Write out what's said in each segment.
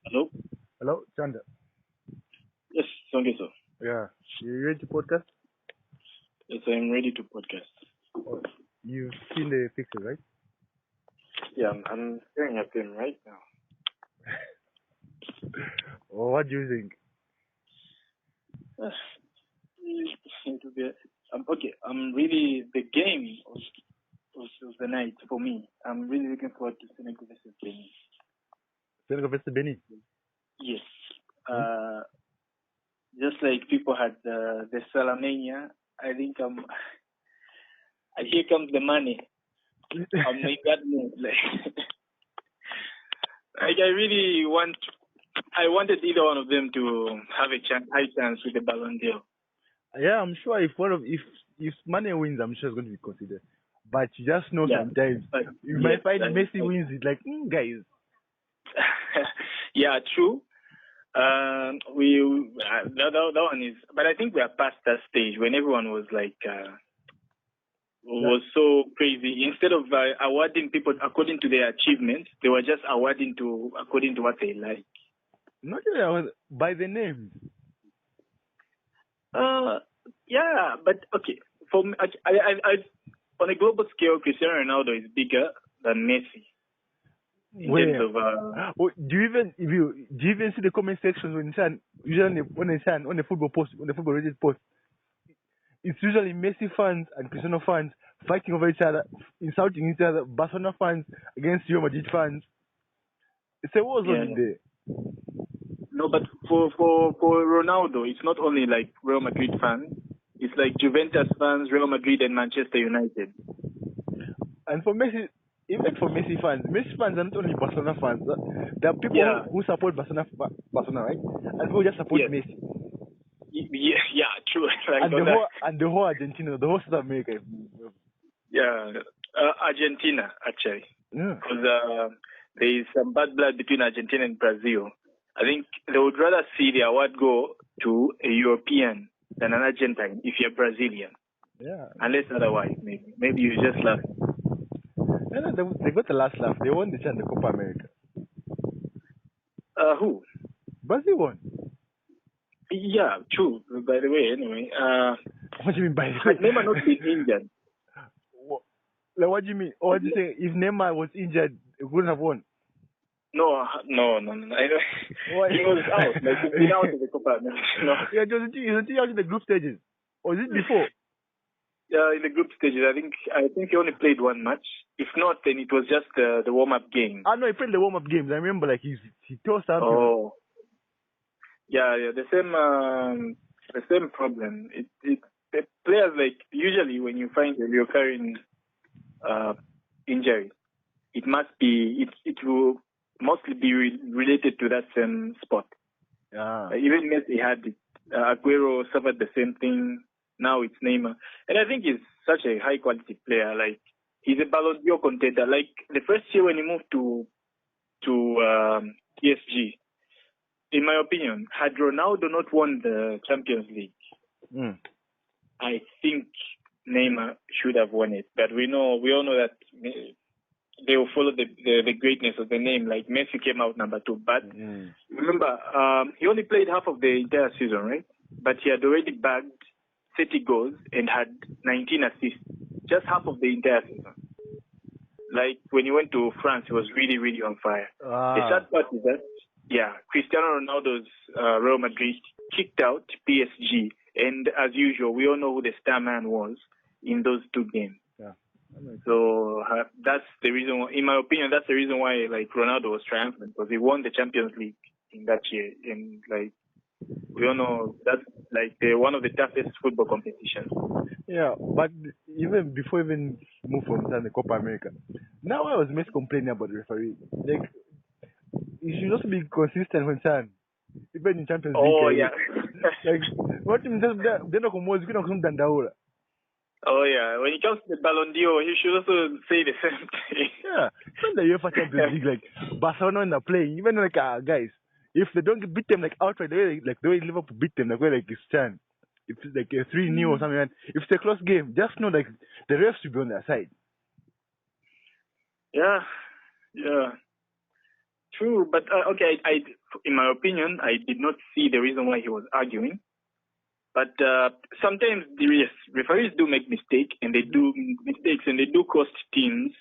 Hello? Hello, Chanda. Yes, Songeso. Yeah, you ready to podcast? Yes, I'm ready to podcast. Oh, you've seen the picture, right? Yeah, I'm staring at them right now. Or what do you think? It will be, okay, I'm really, the game of the night for me. I'm really looking forward to Senegal versus Benin. Senegal versus Benin. Yes. Hmm? Just like people had the Salamania, I think here comes the money. I'm in that mood. Like I wanted either one of them to have a high chance with the Ballon d'Or. Yeah, I'm sure if Mane wins, I'm sure it's going to be considered. But you just know Yeah, sometimes but you yes, might find Messi wins it like, guys. yeah, true. We that one is, but I think we are past that stage when everyone was like was so crazy. Instead of awarding people according to their achievements, they were just awarding to according to what they like. Not really by the names. Yeah, but okay. For me, on a global scale, Cristiano Ronaldo is bigger than Messi in terms Where? of. Oh, do you even see the comment sections when usually when on the football post on the football Reddit post? It's usually Messi fans and Cristiano fans fighting over each other, insulting each other. Barcelona fans against Real Madrid fans. It's a war zone Yeah. in there. No, but for Ronaldo, it's not only like Real Madrid fans. It's like Juventus fans, Real Madrid, and Manchester United. And for Messi, even for Messi fans are not only Barcelona fans. There are people Yeah. who support Barcelona, right? And who just support Yes. Messi. Yeah. True. Like on that. And the whole Argentina, the whole South America. Yeah. Argentina actually, Yeah. because there is some bad blood between Argentina and Brazil. I think they would rather see the award go to a European than an Argentine if you're Brazilian. Yeah. Unless otherwise, maybe you just laugh. And they got the last laugh. They won the Copa America. Who? Brazil won. Yeah, true. By the way, anyway, What do you mean by the had way? Neymar not been injured, Like, what do you mean? Or what do you say? If Neymar was injured, he wouldn't have won. no. Why? He was out. Like he's been out of the Copa America. No. Yeah, was he out in the group stages? Or was it before? In the group stages, I think he only played one match. If not, then it was just the warm up game. Ah, no, he played the warm up games. I remember, like, he tore something. Oh, yeah, the same problem. The players, like, usually when you find a recurring injury, it will mostly be related to that same spot. Yeah. Even Messi had it. Aguero suffered the same thing. Now it's Neymar, and I think he's such a high quality player. Like he's a Ballon d'Or contender. Like the first year when he moved to PSG, in my opinion, had Ronaldo not won the Champions League, I think Neymar should have won it. But we all know that they will follow the greatness of the name. Like Messi came out number 2, but remember, he only played half of the entire season, right? But he had already bagged 30 goals and had 19 assists, just half of the entire season. Like when he went to France, he was really, really on fire. The sad part is that, Cristiano Ronaldo's Real Madrid kicked out PSG, and as usual, we all know who the star man was in those 2 games. Yeah. So that's the reason. In my opinion, that's the reason why like Ronaldo was triumphant, because he won the Champions League in that year, and like we all know that's like one of the toughest football competitions. Yeah, but even before even move from the Copa America, now I was Messi complaining about the referee. Like, he should also be consistent when time, even in Champions League. Oh yeah. Like, what him just they're not going to dandaula. Oh yeah, when it comes to the Ballon d'Or, he should also say the same thing. Yeah, even the UEFA Champions League, like Barcelona when they're playing, even like guys, if they don't beat them like outright, the way Liverpool beat them, like where like it's stand, if it's like a 3-0 or something, if it's a close game, just know like the refs should be on their side. Yeah. True, but okay, in my opinion, I did not see the reason why he was arguing. But sometimes yes, referees do make mistakes, and they do cost teams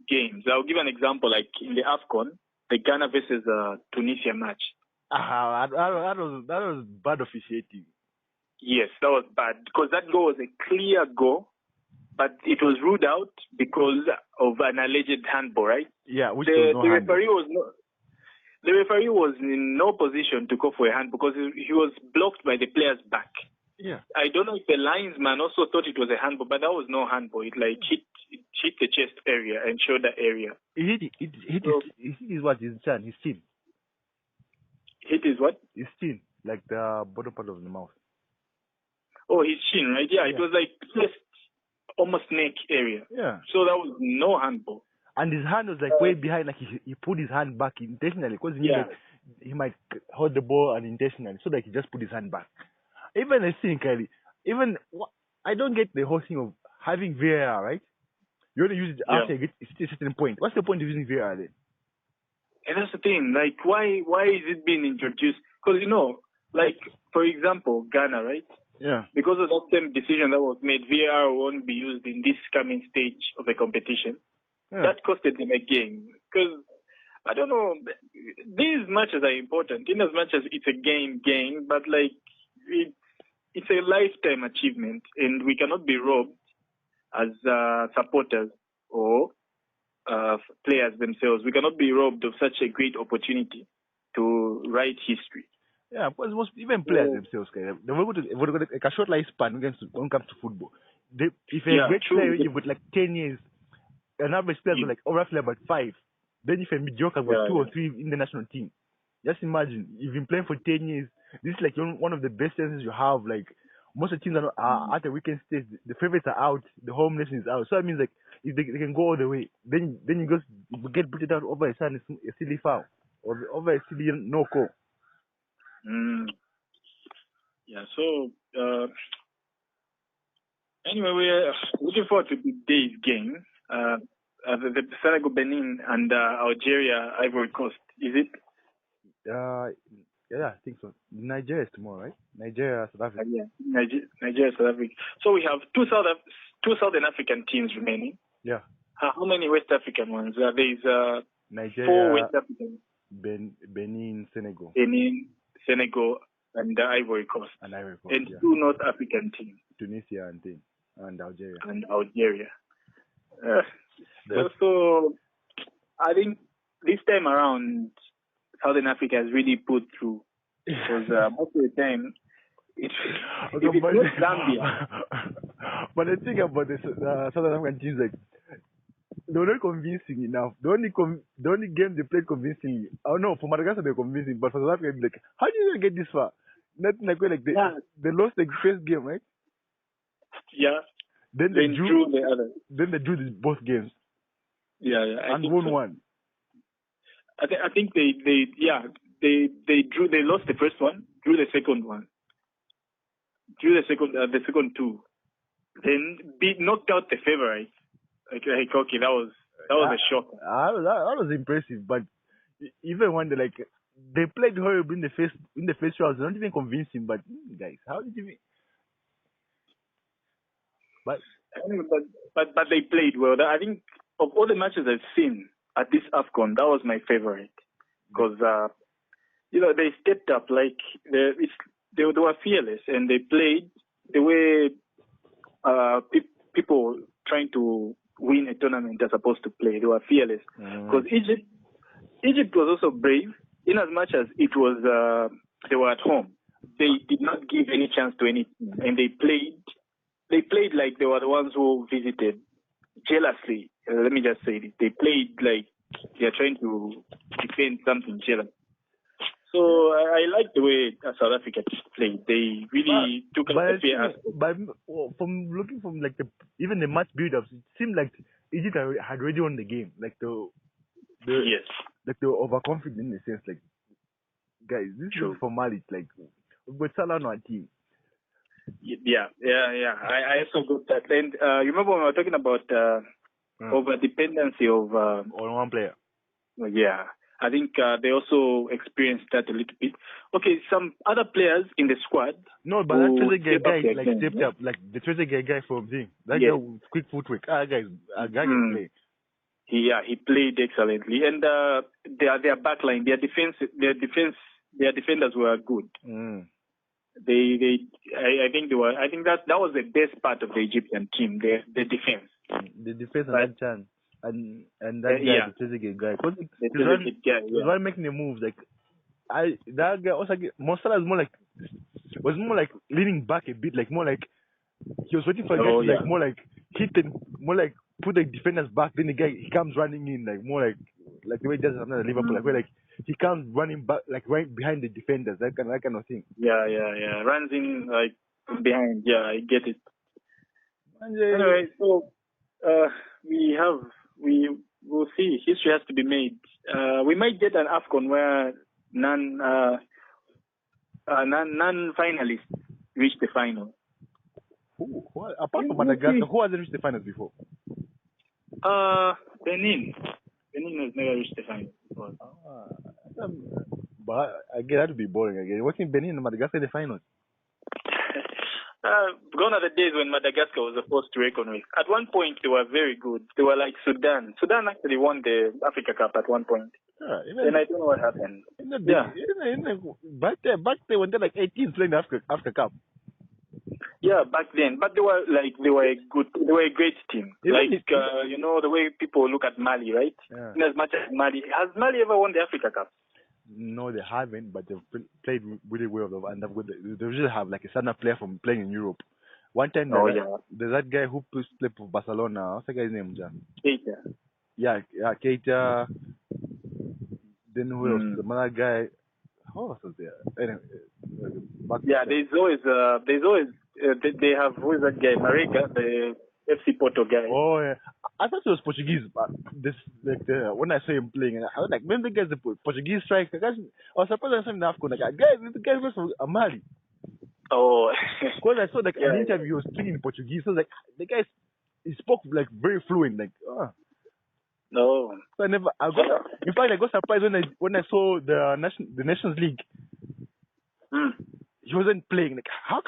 games. I'll give an example, like in the AFCON, the Ghana versus Tunisia match. That was bad officiating. Yes, that was bad because that goal was a clear goal, but it was ruled out because of an alleged handball, right? Yeah, the referee was not. The referee was in no position to go for a hand because he was blocked by the player's back. Yeah. I don't know if the linesman also thought it was a handball, but that was no handball. It hit the chest area and shoulder area. It hit his what? His chin. His chin. Hit his what? His chin, like the bottom part of the mouth. Oh, his chin, right? Yeah, it was like just almost neck area. Yeah. So that was no handball. And his hand was like way behind, like he put his hand back intentionally because he knew that he might hold the ball unintentionally, so that he just put his hand back. Even I think, I don't get the whole thing of having VAR, right? You only use it after you get to a certain point. What's the point of using VAR then? And that's the thing, like why is it being introduced? Because like for example, Ghana, right? Yeah. Because of that same decision that was made, VAR won't be used in this coming stage of the competition. Yeah. That costed them a game. Because, I don't know, these matches are important in as much as it's a game, but like, it's a lifetime achievement, and we cannot be robbed as supporters or players themselves. We cannot be robbed of such a great opportunity to write history. Yeah, because even players themselves, they've got a short lifespan when it comes to football. If a great player, you've got like 10 years, an average player got like roughly about 5. Then if a mediocre got 2 or 3 in the national team, just imagine, you've been playing for 10 years. This is like one of the best chances you have. Like most of the teams are at the weekend stage. The favorites are out. The home nation is out. So that means like if they can go all the way, then you get booted out over a silly foul or over a silly no call. Yeah. So anyway, we're looking forward to today's game. The Senegal, Benin, and Algeria, Ivory Coast. Is it? Yeah, I think so. Nigeria is tomorrow, right? Nigeria, South Africa. Yeah, Nigeria, South Africa. So we have two Southern African teams remaining. Yeah. How many West African ones? There's Nigeria, 4 West African. Benin, Senegal. Benin, Senegal, and Ivory Coast. And 2 North African teams. Tunisia and Algeria. So I think this time around, Southern Africa has really put through, because most of the time it's Zambia. But the thing about the Southern African teams, like, they were not convincing enough. The only game they played convincingly. Oh no, for Madagascar they were convincing, but for South Africa, like, how did they get this far? Nothing like they lost the first game, right? Yeah. Then they drew the other. Then they drew both games. Yeah. And won one. I think they drew. They lost the first one, drew the second one, drew the second 2, then knocked out the favorites. Okay, that was a shock. That was impressive, but even when they played horrible in the first round, not even convincing. But guys, how did you? But they played well. I think of all the matches I've seen at this AFCON, that was my favorite, because they stepped up, like they were fearless, and they played the way people trying to win a tournament are supposed to play. They were fearless, because Egypt was also brave, in as much as it was they were at home. They did not give any chance to any team, and they played like they were the ones who visited jealously. Let me just say this. They played like they're trying to defend something jealous. So I like the way South Africa played. They really took a fair aspect. But from looking from even the match build-ups, it seemed like Egypt had already won the game. Like yes. Like they were overconfident in the sense, like, guys, this is formality. Like, but Salah on our team. Yeah. I also got that. And you remember when we were talking about over dependency of on one player? Yeah, I think they also experienced that a little bit. Okay, some other players in the squad. No, but that Trezeguet guy stepped yeah? up, like the Trezeguet guy from thing. That Yes. guy with quick footwork. Guy can play. He played excellently, and their backline, their defenders were good. I think that was the best part of the Egyptian team, the defense. The defense and that chance. And that guy, the Trezeguet guy, because he was making the moves. Like that guy also, Mosala was more like leaning back a bit, like more like he was waiting for the guy to like more like hit and more like put the defenders back. Then the guy he comes running in like more like the way he does something at Liverpool, like where like he comes running back like right behind the defenders, that kind of thing. Yeah. Runs in like behind. Yeah, I get it. Anyway, so we'll see. History has to be made. We might get an AFCON where none finalists reach the final. Apart from Madagascar, who hasn't reached the finals before? Benin. Benin has never reached the finals before. But again, that would be boring again. Watching Benin and Madagascar in the finals. Gone are the days when Madagascar was a force to reckon with. At one point, they were very good. They were like Sudan. Sudan actually won the Africa Cup at one point. And I don't know what happened. Back then, when they're like 18 playing the Africa Cup. Yeah, back then. But they were a great team. The way people look at Mali, right? Yeah. In as much as Mali, has Mali ever won the Africa Cup? No, they haven't, but they've played really well. And they usually have like a standard player from playing in Europe. One time, there's that guy who played for Barcelona. What's the guy's name, John? Keita. Yeah, Keita. Then who else? The other guy. Who else was there? Anyway, there's always they have, who is that guy? Marega, the FC Porto guy. Oh yeah, I thought he was Portuguese, but when I saw him playing, I was like, man, the guy's the Portuguese striker. I was surprised I saw him in AFCON. Like, the guy was from Mali. Oh. Because I saw an interview, he was speaking in Portuguese. So I was like, the guy, he spoke like very fluent. Like, No. So in fact, I got surprised when I saw the Nations League. He wasn't playing. Like, how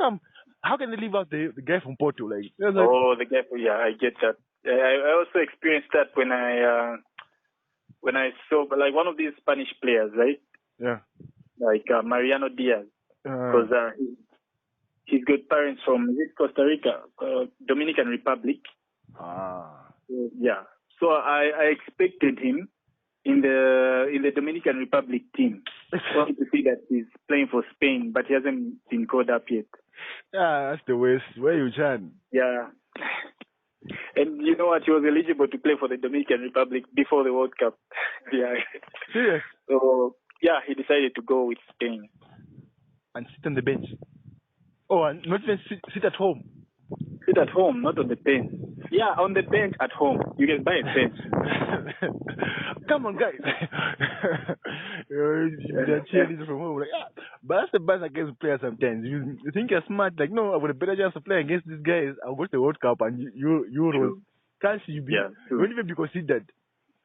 can they leave out the guy from Porto? Like, the guy. Yeah, I get that. I also experienced that when I saw like one of these Spanish players, right? Yeah. Like Mariano Diaz, because he's got parents from Costa Rica, Dominican Republic. So I expected him in the Dominican Republic team. Wanted to see that he's playing for Spain, but he hasn't been called up yet. Yeah, that's the worst. Where you can? Yeah. And you know what? He was eligible to play for the Dominican Republic before the World Cup. Yeah. Serious? So he decided to go with Spain. And sit on the bench. Oh, and not even sit at home. Sit at home, not on the bench. Yeah, on the bench at home. You can buy a bench. Come on, guys. They're cheerleaders from home. Like, but that's the best against players sometimes. You think you're smart. Like, no, I would have better chance to play against these guys. I'll go to the World Cup and Euros. Can't you be? You won't even be considered.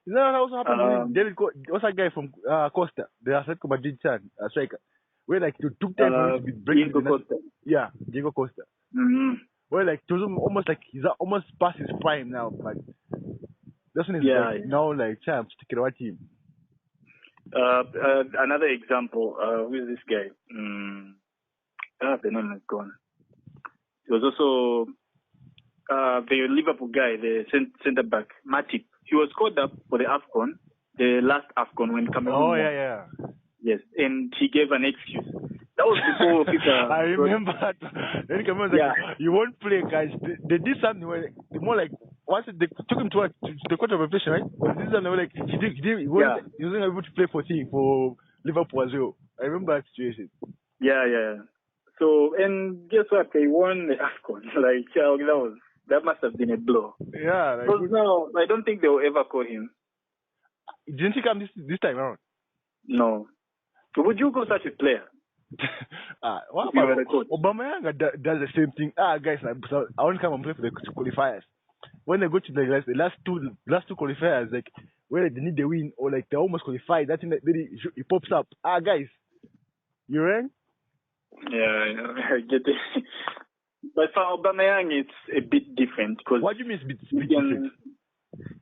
You know what also happened? What's that guy from Costa? The Atletico Madrid striker. Where like you took time for him to be breaking Diego Costa. Yeah, Diego Costa. Where like it was almost like he's almost past his prime now, but that's when he's now like champ sticking our team. Another example, who is this guy? The name is gone. It was also the Liverpool guy, the centre back, Matip. He was called up for the AFCON, the last AFCON when Cameroon won. Yeah. Yes, and he gave an excuse. That was before FIFA. I remember that. Then Cameroon was like, you won't play, guys. They did something where more like once they took him to the court of repression, right? But this is something where like he wasn't able to play for Liverpool as well. I remember that situation. Yeah. So and guess what? They won the AFCON. Like that must have been a blow. Yeah. Like, because now I don't think they will ever call him. Didn't he come this time around? No. Would you go such a player? What about Aubameyang does the same thing. Guys, I want to come and play for the qualifiers. When they go to the last two qualifiers, like where they need the win or like they almost qualified. That's when it pops up. Guys, you rang? Yeah, I get it. But for Aubameyang, it's a bit different because what do you mean it's a bit different?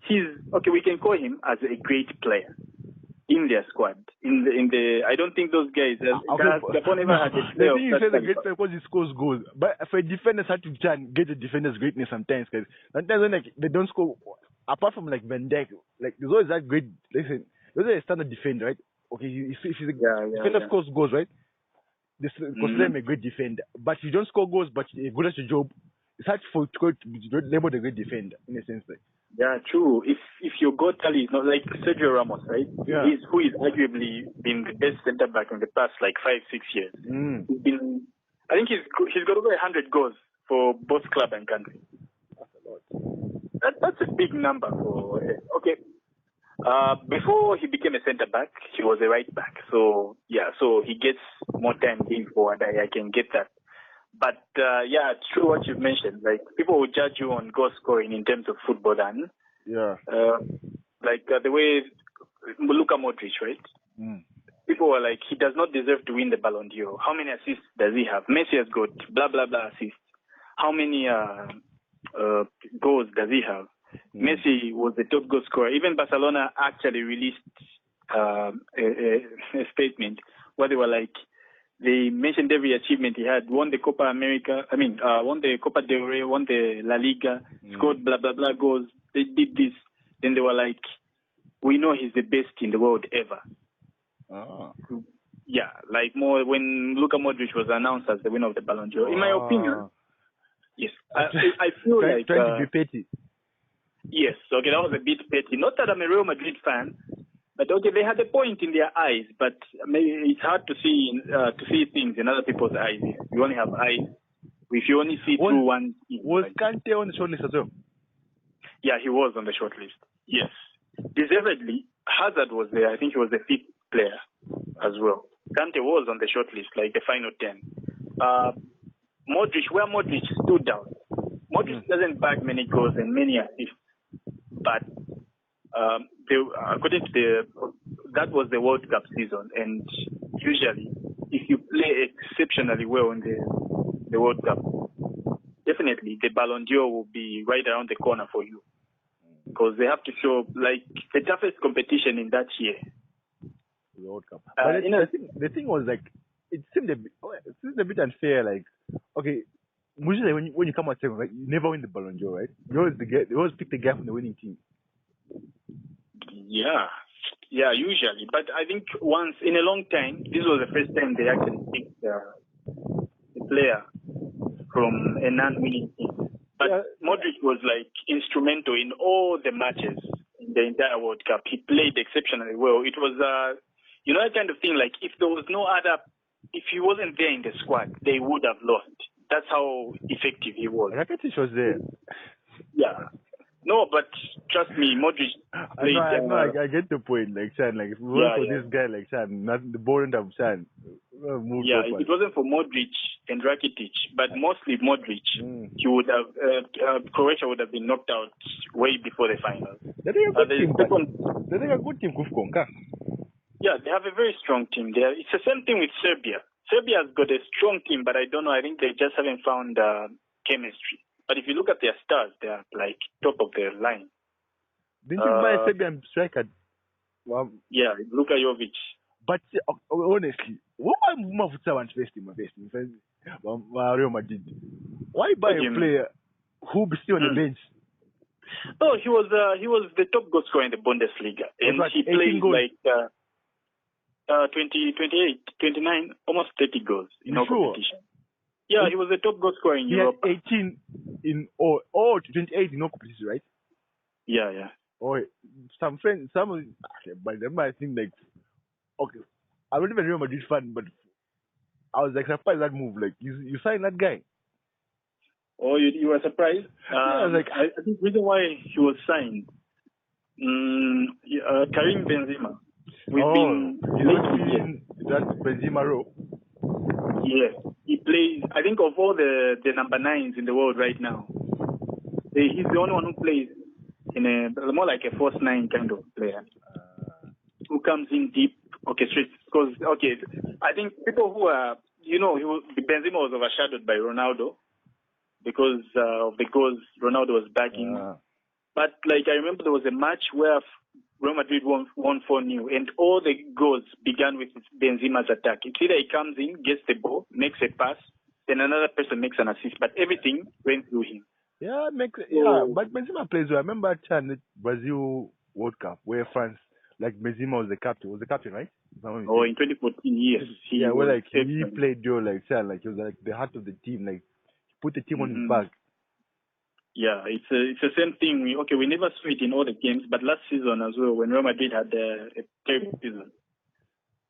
He's okay. We can call him as a great player in their squad. In the I don't think those guys. Gabon never had a player. The thing is, a great player because he scores goals. But for defenders, had to try and get the defender's greatness sometimes. Because sometimes when like they don't score, apart from like Van Dijk, like there's always that great. Listen, there's a standard defender, right? Okay, if he's a defender scores goals, right? This consider him a great defender. But if you don't score goals, but you're good at your job, it's hard for to label the great defender in a sense. Like. Yeah, true. If your goal tally is not like Sergio Ramos, right? Yeah. Who is arguably been the best centre back in the past like 5-6 years. He's been, I think he's got over 100 goals for both club and country. That's a lot. That's a big number for okay. Before he became a centre back, he was a right back. So yeah, so he gets more time going forward. I can get that. But yeah, it's true what you've mentioned. Like people will judge you on goal scoring in terms of football, and the way Luka Modric, right? People were like, he does not deserve to win the Ballon d'Or. How many assists does he have? Messi has got blah blah blah assists. How many goals does he have? Messi was the top goal scorer. Even Barcelona actually released a statement where they were like, they mentioned every achievement he had. Won the Copa America. Won the Copa del Rey. Won the La Liga. Scored blah blah blah goals. They did this. Then they were like, we know he's the best in the world ever. Oh. Yeah, like more when Luka Modric was announced as the winner of the Ballon d'Or. In my opinion, yes, I feel like trying to be petty. Yes, okay, that was a bit petty. Not that I'm a Real Madrid fan, but okay, they had a point in their eyes. But maybe it's hard to see things in other people's eyes. You only have eyes. If you only see through one. Was Kante on the shortlist as well? Yeah, he was on the shortlist. Yes, deservedly. Hazard was there. I think he was the 5th player as well. Kante was on the shortlist, like the final 10. Modric, where Modric stood out. Modric doesn't bag many goals and many assists, but according to that was the World Cup season, and usually, if you play exceptionally well in the World Cup, definitely the Ballon d'Or will be right around the corner for you, because they have to show like the toughest competition in that year. The World Cup. But the thing was like it seemed a bit unfair. Like, okay, usually when you come out second, right, you never win the Ballon d'Or, right? You always pick the guy from the winning team. Yeah, usually. But I think once in a long time, this was the first time they actually picked a player from a non-winning team. But Modric was like instrumental in all the matches in the entire World Cup. He played exceptionally well. It was that kind of thing. Like if he wasn't there in the squad, they would have lost. That's how effective he was. Rakitic was there. Yeah. No, but trust me, Modric. I get the point. Like, Chan, like if it wasn't for this guy, like Chan, the boring of Chan. If it wasn't for Modric and Rakitic, but mostly Modric, he would have Croatia would have been knocked out way before the final. They think a good team, Kufkonka. Yeah, they have a very strong team there. It's the same thing with Serbia. Serbia has got a strong team, but I don't know. I think they just haven't found chemistry. But if you look at their stars, they are like top of their line. Didn't you buy a Serbian striker? Yeah, Luka Jovic. But honestly, what am I want to Real Madrid? Why buy a player who be still on the bench? Oh, he was the top goal scorer in the Bundesliga, and he played like 20, 28, 29, almost 30 goals in all competition. Yeah, he was the top goal scorer in Europe. He had 18 in all 28 in all competition, right? Yeah. Oh, but them I think like, okay, I'm not even a Real Madrid fan, but I was like surprised that move. Like you signed that guy. Oh, you were surprised? I think the reason why he was signed, Karim Benzema. That Benzema role. Yes, he plays. I think of all the number 9s in the world right now, he's the only one who plays more like a false nine kind of player who comes in deep, orchestrates. Because I think people who are, Benzema was overshadowed by Ronaldo because of the goals Ronaldo was bagging. But I remember there was a match where Real Madrid won 4-0, and all the goals began with Benzema's attack. It's either he comes in, gets the ball, makes a pass, then another person makes an assist, but everything went through him. Yeah, but Benzema plays well. I remember the Brazil World Cup where France, Benzema was the captain, right? In 2014, yes. He played he was the heart of the team, he put the team on his back. Yeah, it's the same thing. We never saw it in all the games, but last season as well, when Real Madrid had a terrible season,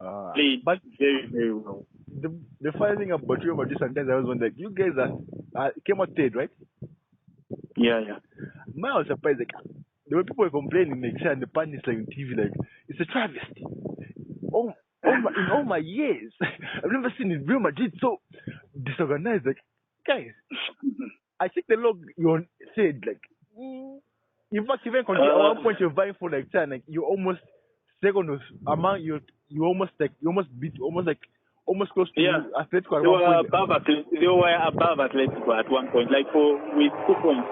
played very, very well. The funny thing about Real Madrid sometimes I was wondering, you guys came out third, right? Yeah. I was surprised. There were people complaining, saying the pundits on TV, it's a travesty. In all my years, I've never seen Real Madrid so disorganized. Guys, I think the log you said in fact even at one point you're vying for you almost second among you almost close to Atletico at one point. They were above Atletico at one point, with 2 points.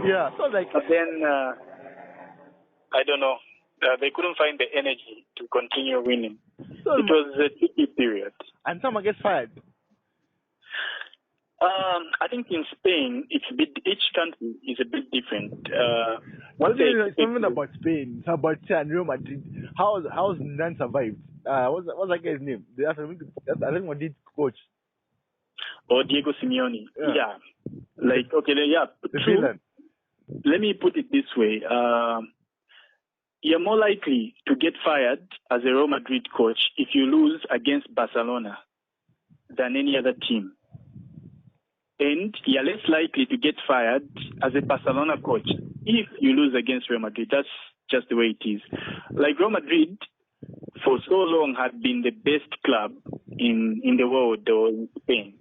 Yeah, so but then I don't know. They couldn't find the energy to continue winning. So it was a tricky period. And someone gets fired. I think in Spain, each country is a bit different. It's not about Spain. It's about Real Madrid. How's Nan survived? What's that guy's name? I think Madrid coach. Or Diego Simeone. Yeah. True. Let me put it this way. You're more likely to get fired as a Real Madrid coach if you lose against Barcelona than any other team. And you're less likely to get fired as a Barcelona coach if you lose against Real Madrid. That's just the way it is. Real Madrid, for so long, had been the best club in the world or in Spain.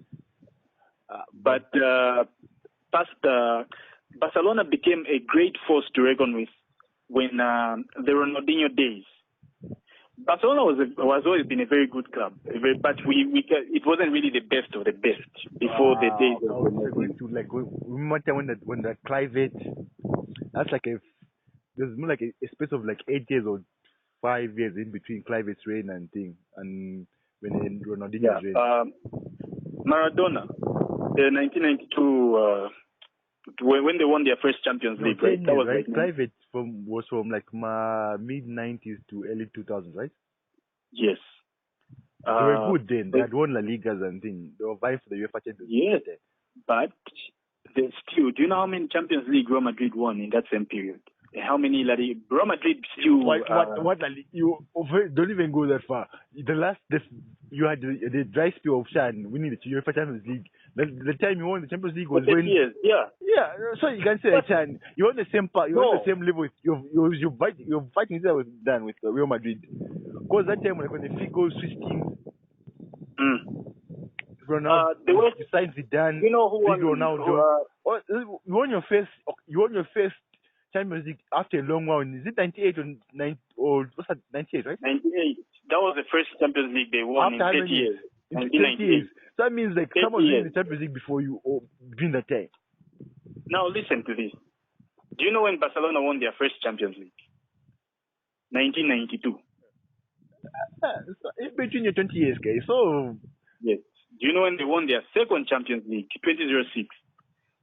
But Barcelona became a great force to reckon with when the Ronaldinho days. Barcelona was always been a very good club, but it wasn't really the best of the best before the days of remember when the Clivate, that's there's more a space of 8 years or 5 years in between Clivate's reign and when Ronaldinho's reign. Maradona, the 1992 when they won their first Champions League, right? That was right. Clivate was from mid-90s to early 2000s, right? Yes. They were good then. They had won La Ligas and things. They were vying for the UEFA Champions League. Yes, but they still. Do you know how many Champions League Real Madrid won in that same period? How many Real Madrid still? What you don't even go that far. You had the dry spell of Shan winning the UEFA Champions League. The time you won the Champions League was when years, yeah. So you can say Chan, you're on the same part. You're on the same level. You're fighting each other with Real Madrid. Because that time when the Figo switched teams, Ronaldo, you signed Zidane. You know who won? Ronaldo. You won your first Champions League after a long while. Is it 98 or what's that? 98, right? 98. That was the first Champions League they won in 30 years. In 30 years. So that means someone was in the Champions League before you or during that time. Now listen to this. Do you know when Barcelona won their first Champions League? 1992. In between your 20 years, guys. So yes. Do you know when they won their second Champions League? 2006.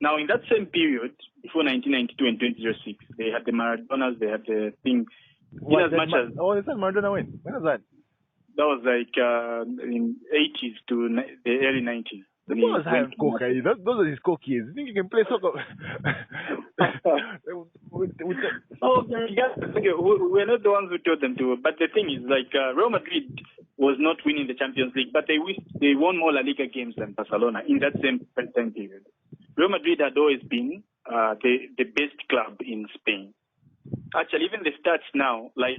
Now in that same period, before 1992 and 2006, they had the Maradonas, they had the thing. Is that Maradona when? When was that? That was in 80s to the early 90s. The boy was high on coke. Those are his coke years. You think you can play soccer? We're not the ones who told them to. But the thing is, Real Madrid was not winning the Champions League, but they won more La Liga games than Barcelona in that same time period. Real Madrid had always been the best club in Spain. Actually, even the stats now, 3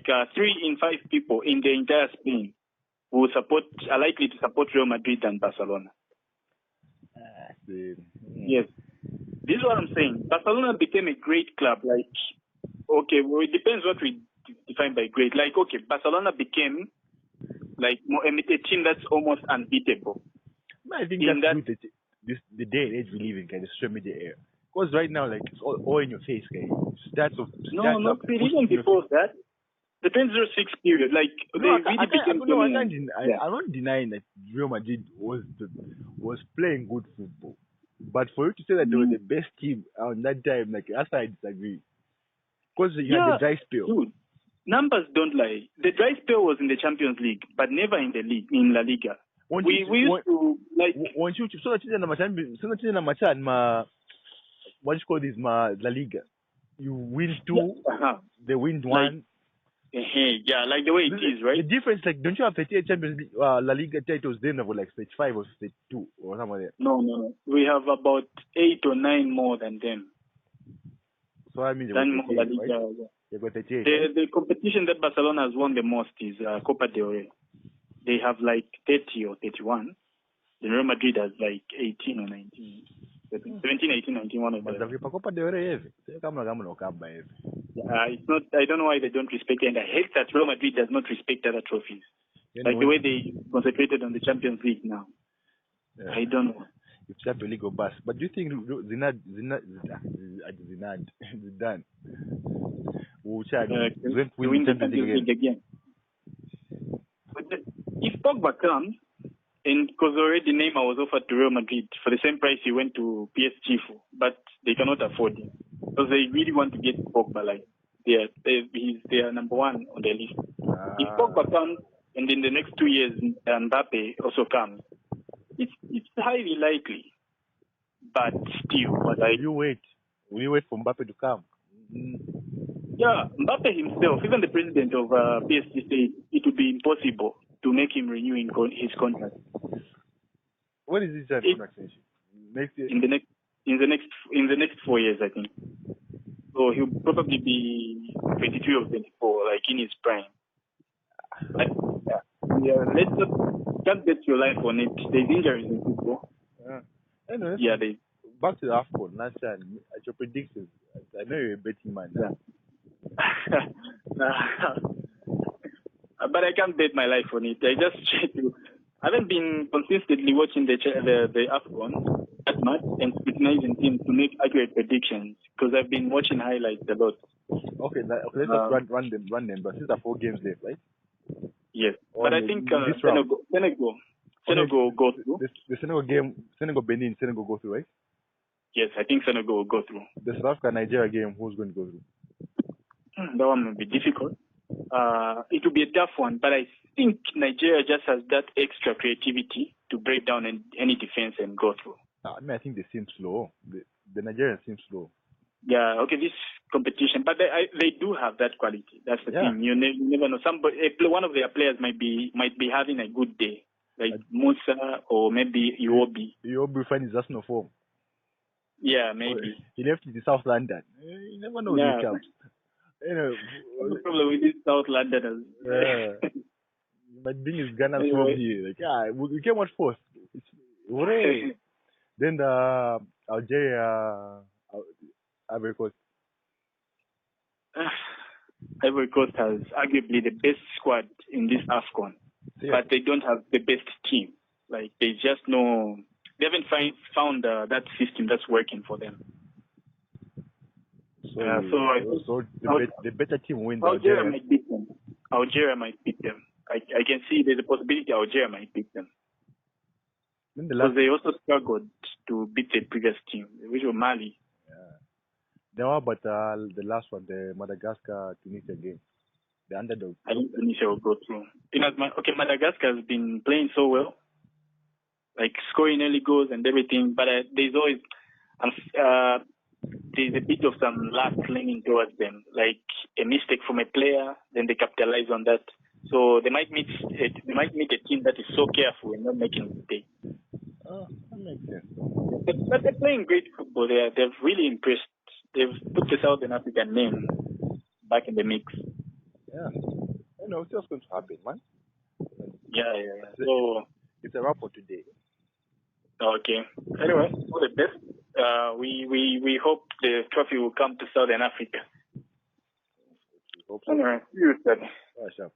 in 5 people in the entire Spain are likely to support Real Madrid than Barcelona. Yes. This is what I'm saying. Barcelona became a great club. Okay, well, it depends what we define by great. Like, okay, Barcelona became like a team that's almost unbeatable. I think that's good that the day and age we live in, kind of social media era. Because right now, like, it's all in your face, guys. Stats No, not up. really. Even before that, the 2006 period, like they really became dominant. I'm not denying that Real Madrid was playing good football, but for you to say that they were the best team on that time, like, that's why I disagree. Because you had the dry spell. Dude, numbers don't lie. The dry spell was in the Champions League, but never in the league in La Liga. We used to like. Once you so what you call this La Liga, you win two, they win one. Yeah, like the way it is, right? The difference, like, don't you have 38 Champions League, La Liga titles? Then have like 35 or 32 or something like that. No. We have about 8 or 9 more than them. So I mean, La Liga. Right? They've got 38. The competition that Barcelona has won the most is Copa del Rey. They have like 30 or 31. The Real Madrid has like 18 or 19. 17, 18, 19, one of them. Copa del Rey, it's not. I don't know why they don't respect it, and I hate that Real Madrid does not respect other trophies. Like the way they concentrated on the Champions League now. Yeah. I don't know. It's Champions League or bust. But do you think Zidane will win the Champions League again? But if Pogba comes, and because already Neymar was offered to Real Madrid for the same price he went to PSG for, but they cannot afford him because they really want to get Pogba. Like he's their number one on their list. If Pogba comes, and in the next 2 years Mbappe also comes, it's highly likely. But still, will you wait for Mbappe to come? Yeah, Mbappe himself, even the president of PSG said it would be impossible to make him renew his contract. When is his contract extension? Next year? In the next 4 years, I think. So he'll probably be 23 or 24, like in his prime. Let's not bet your life on it. There's injuries in football. Anyway, back to the AFCON. Last time, at your predictions, I know you're a betting man. Yeah. But I can't bet my life on it. I just try to. I haven't been consistently watching the AFCON that much and scrutinizing teams to make accurate predictions because I've been watching highlights a lot. Okay, let's just run them. But since there are 4 games left, right? Yes, but I think Senegal go through. The Senegal game, Benin, Senegal go through, right? Yes, I think Senegal will go through. The South Africa Nigeria game, who's going to go through? That one will be difficult. It will be a tough one, but I think Nigeria just has that extra creativity to break down any defense and go through. I think they seem slow. The Nigerians seem slow. Yeah, okay, this competition, but they do have that quality. That's the thing. You never know. One of their players might be having a good day, like Musa or maybe Iwobi. Iwobi finds his Arsenal form. Yeah, maybe. He left to South London. You never know who comes. The problem with these South Londoners. Yeah. But being is Ghana from here. Like, we came out first. Then the Algeria, Ivory Coast. Ivory Coast has arguably the best squad in this AFCON, but they don't have the best team. Like, they just know. They haven't found that system that's working for them. So the better team wins. Algeria might beat them. I can see there's a possibility Algeria might beat them. Because they also struggled to beat the previous team, which was Mali. Yeah. Then what about the last one, the Madagascar-Tunisia game? The underdog. I think Tunisia will go through. Madagascar has been playing so well, like scoring early goals and everything, but there's always there's a bit of some luck leaning towards them, like a mistake from a player, then they capitalize on that. So they might meet a team that is so careful and not making mistakes. Oh, that makes sense. But they're playing great football. They've really impressed. They've put the Southern African name back in the mix. Yeah. It's just going to happen, man. Yeah. So it's a wrap for today. Okay. Anyway, all the best. We hope the trophy will come to Southern Africa. Anyway, you said. Oh, sure.